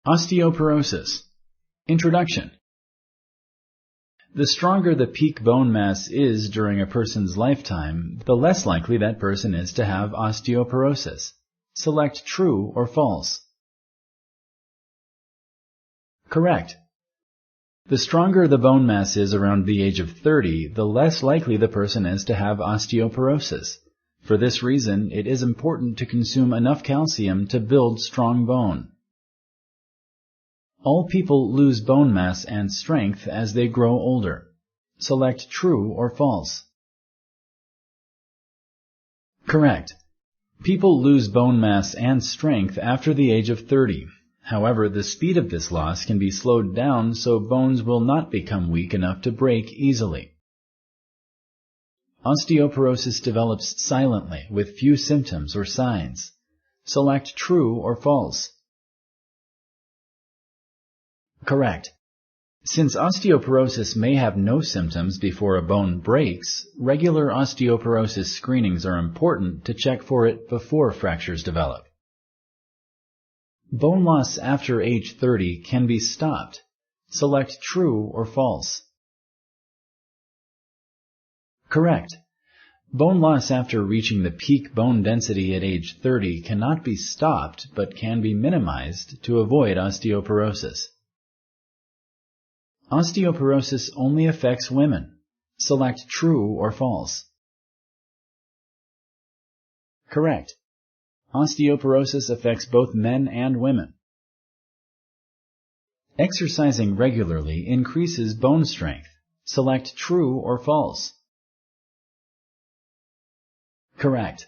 Osteoporosis. Introduction. The stronger the peak bone mass is during a person's lifetime, the less likely that person is to have osteoporosis. Select true or false. Correct. The stronger the bone mass is around the age of 30, the less likely the person is to have osteoporosis. For this reason, it is important to consume enough calcium to build strong bone. All people lose bone mass and strength as they grow older. Select true or false. Correct. People lose bone mass and strength after the age of 30. However, the speed of this loss can be slowed down so bones will not become weak enough to break easily. Osteoporosis develops silently with few symptoms or signs. Select true or false. Correct. Since osteoporosis may have no symptoms before a bone breaks, regular osteoporosis screenings are important to check for it before fractures develop. Bone loss after age 30 can be stopped. Select true or false. Correct. Bone loss after reaching the peak bone density at age 30 cannot be stopped but can be minimized to avoid osteoporosis. Osteoporosis only affects women. Select true or false. Correct. Osteoporosis affects both men and women. Exercising regularly increases bone strength. Select true or false. Correct.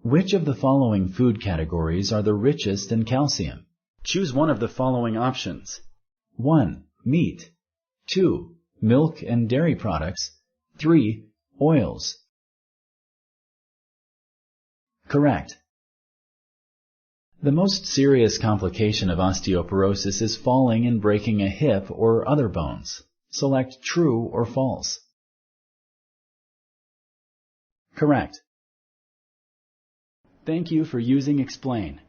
Which of the following food categories are the richest in calcium? Choose one of the following options. 1. Meat. 2. Milk and dairy products. 3. Oils. Correct. The most serious complication of osteoporosis is falling and breaking a hip or other bones. Select true or false. Correct. Thank you for using Explain.